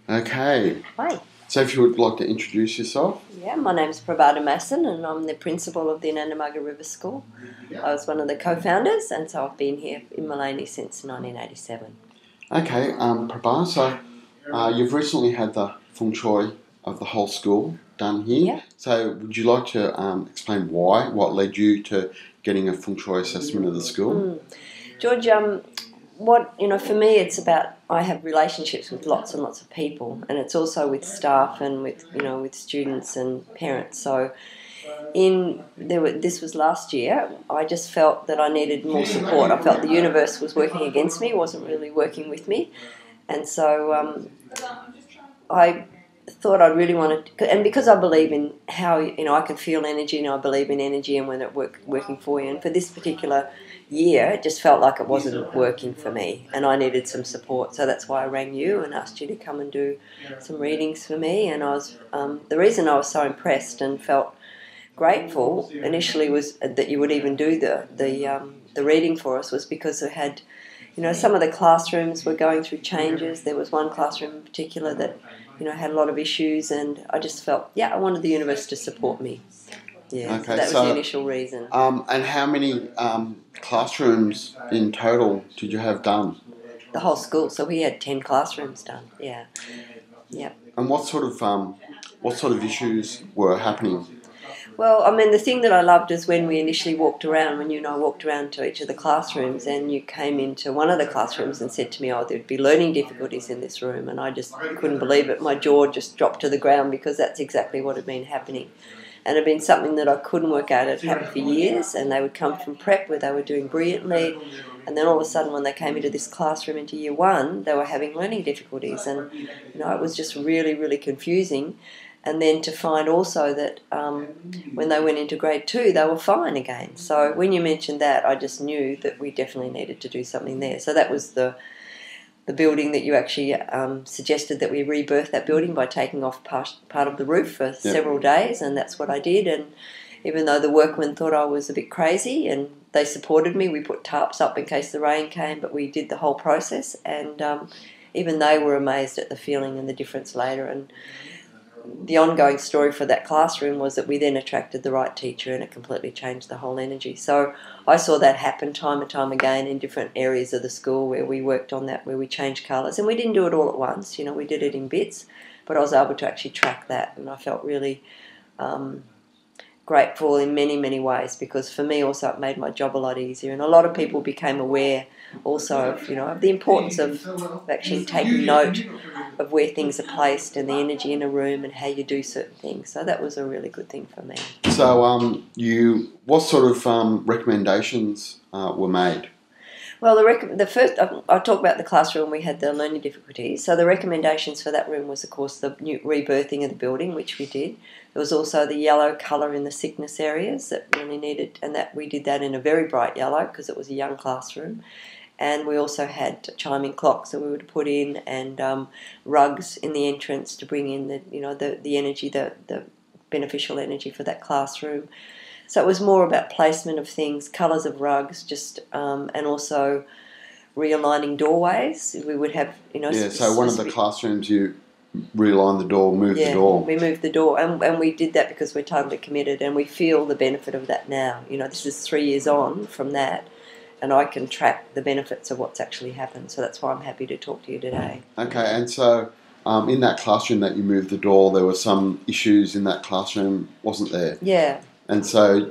Okay, Hi. so if you would like to introduce yourself. Yeah, my name's Pravada Masson and I'm the principal of the Anandamaga River School. I was one of the co-founders and so I've been here in Maleny since 1987. Okay, Prabha, so you've recently had the Feng Shui of the whole school done here. Yeah. So would you like to explain what led you to getting a Feng Shui assessment of the school? George, for me it's about, I have relationships with lots and lots of people, and it's also with staff and with students and parents. So this was last year, I just felt that I needed more support. I felt the universe was working against me, wasn't really working with me. And so I thought I really wanted, and because I believe in how I can feel energy, and I believe in energy and when it working for you. And for this particular year, it just felt like it wasn't working for me, and I needed some support. So that's why I rang you and asked you to come and do some readings for me. And I was the reason I was so impressed and felt grateful initially was that you would even do the reading for us was because it had. Some of the classrooms were going through changes. There was one classroom in particular that, had a lot of issues, and I just felt, I wanted the universe to support me. Yeah, Okay, so that was the initial reason. And how many classrooms in total did you have done? The whole school. So we had 10 classrooms done. Yeah. Yep. And what sort of issues were happening? Well, the thing that I loved is when we initially walked around, when you and I walked around to each of the classrooms, and you came into one of the classrooms and said to me, there'd be learning difficulties in this room, and I just couldn't believe it. My jaw just dropped to the ground because that's exactly what had been happening. And it had been something that I couldn't work out. It had happened for years, and they would come from prep where they were doing brilliantly, and then all of a sudden when they came into this classroom into year one, they were having learning difficulties, and it was just really, really confusing. And then to find also that when they went into grade 2, they were fine again. So when you mentioned that, I just knew that we definitely needed to do something there. So that was the building that you actually suggested that we rebirth that building by taking off part of the roof for several days, and that's what I did. And even though the workmen thought I was a bit crazy, and they supported me, we put tarps up in case the rain came, but we did the whole process, and even they were amazed at the feeling and the difference later. And the ongoing story for that classroom was that we then attracted the right teacher, and it completely changed the whole energy. So I saw that happen time and time again in different areas of the school where we worked on that, where we changed colours. And we didn't do it all at once, we did it in bits, but I was able to actually track that, and I felt really grateful in many, many ways, because for me also it made my job a lot easier. And a lot of people became aware also of the importance of actually taking note of where things are placed and the energy in a room and how you do certain things. So that was a really good thing for me. So what sort of recommendations were made? Well, the first, I'll talk about the classroom. We had the learning difficulties. So the recommendations for that room was, of course, the new rebirthing of the building, which we did. There was also the yellow colour in the sickness areas that really needed, and that we did that in a very bright yellow because it was a young classroom. And we also had chiming clocks that we would put in, and rugs in the entrance to bring in the energy, the beneficial energy for that classroom. So it was more about placement of things, colours of rugs, and also realigning doorways. We would have, So one of the classrooms you realigned the door, moved the door. We moved the door, and we did that because we're totally committed, and we feel the benefit of that now. This is 3 years on from that, and I can track the benefits of what's actually happened. So that's why I'm happy to talk to you today. Okay, and so in that classroom that you moved the door, there were some issues in that classroom, wasn't there? Yeah. And so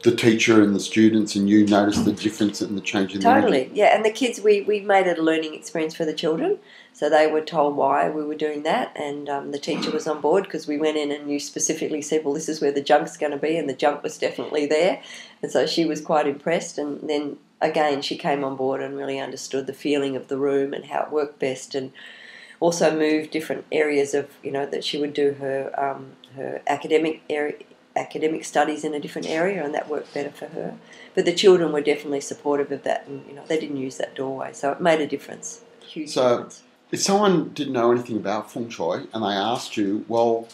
the teacher and the students and you noticed the difference in the change in the energy? Totally, yeah. And the kids, we made it a learning experience for the children. So they were told why we were doing that, and the teacher was on board because we went in and you specifically said, well, this is where the junk's going to be, and the junk was definitely there. And so she was quite impressed, and then again she came on board and really understood the feeling of the room and how it worked best, and also moved different areas of, that she would do her academic studies in a different area, and that worked better for her. But the children were definitely supportive of that, and they didn't use that doorway, so it made a difference, huge difference. If someone didn't know anything about Feng Shui and they asked you, well,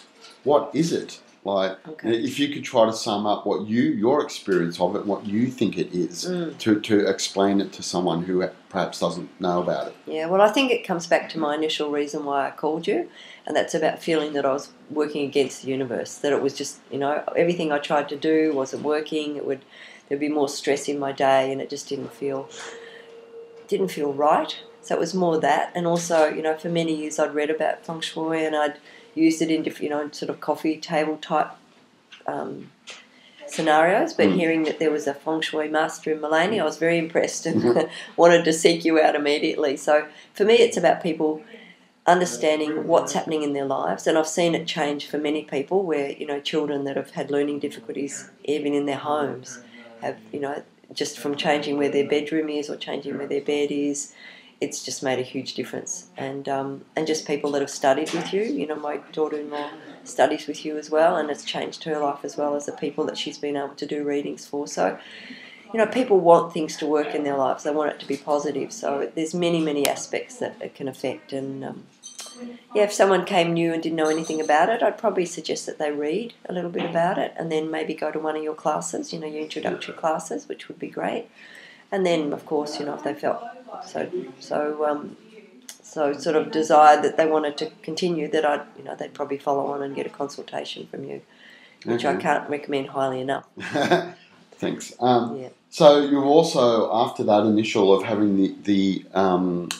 what is it? Like, Okay. if you could try to sum up your experience of it, and what you think it is, to explain it to someone who perhaps doesn't know about it. Yeah, well, I think it comes back to my initial reason why I called you, and that's about feeling that I was working against the universe, that it was just, everything I tried to do wasn't working. There'd be more stress in my day, and it just didn't feel right. So it was more that, and also, for many years I'd read about Feng Shui, and I'd used it in different, sort of coffee table type scenarios, but hearing that there was a Feng Shui master in Maleny, I was very impressed and wanted to seek you out immediately. So for me, it's about people understanding what's happening in their lives, and I've seen it change for many people where, children that have had learning difficulties even in their homes have, just from changing where their bedroom is or changing where their bed is, it's just made a huge difference. And just people that have studied with you, my daughter-in-law studies with you as well, and it's changed her life as well as the people that she's been able to do readings for. So, people want things to work in their lives. They want it to be positive. So there's many, many aspects that it can affect. And, if someone came new and didn't know anything about it, I'd probably suggest that they read a little bit about it and then maybe go to one of your classes, your introductory classes, which would be great. And then, of course, if they felt so sort of desired that they wanted to continue, that they'd probably follow on and get a consultation from you, which I can't recommend highly enough. Thanks. So you're also, after that initial of having the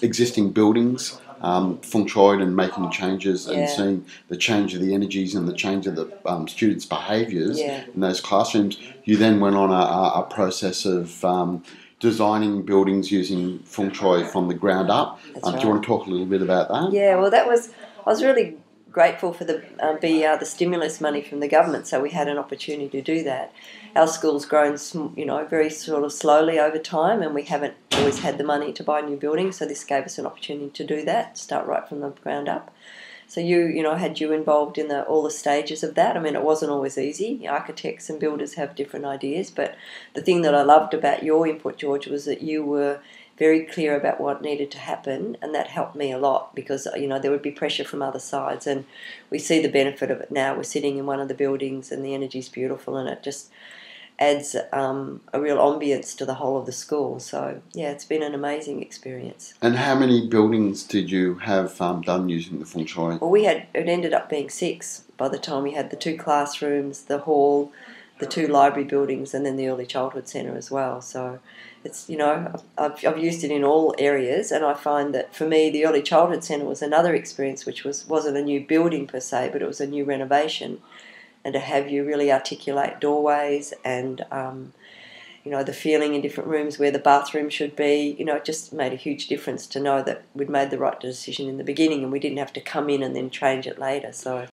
existing buildings feng shuied and making changes and seeing the change of the energies and the change of the students' behaviours in those classrooms, you then went on a process of designing buildings using feng shui from the ground up. That's right. Do you want to talk a little bit about that? Yeah, well, I was really grateful for the BER, the stimulus money from the government, so we had an opportunity to do that. Our school's grown, very sort of slowly over time, and we haven't always had the money to buy new buildings, so this gave us an opportunity to do that, start right from the ground up. So had you involved in all the stages of that. I mean, it wasn't always easy. Architects and builders have different ideas, but the thing that I loved about your input, George, was that you were very clear about what needed to happen, and that helped me a lot because, there would be pressure from other sides, and we see the benefit of it now. We're sitting in one of the buildings and the energy's beautiful, and it just adds a real ambience to the whole of the school. So, it's been an amazing experience. And how many buildings did you have done using the feng shui? Well, it ended up being 6 by the time we had the 2 classrooms, the hall, the 2 library buildings, and then the early childhood centre as well. So it's, I've used it in all areas, and I find that for me the early childhood centre was another experience, which wasn't a new building per se, but it was a new renovation. And to have you really articulate doorways and, the feeling in different rooms where the bathroom should be, it just made a huge difference to know that we'd made the right decision in the beginning and we didn't have to come in and then change it later. So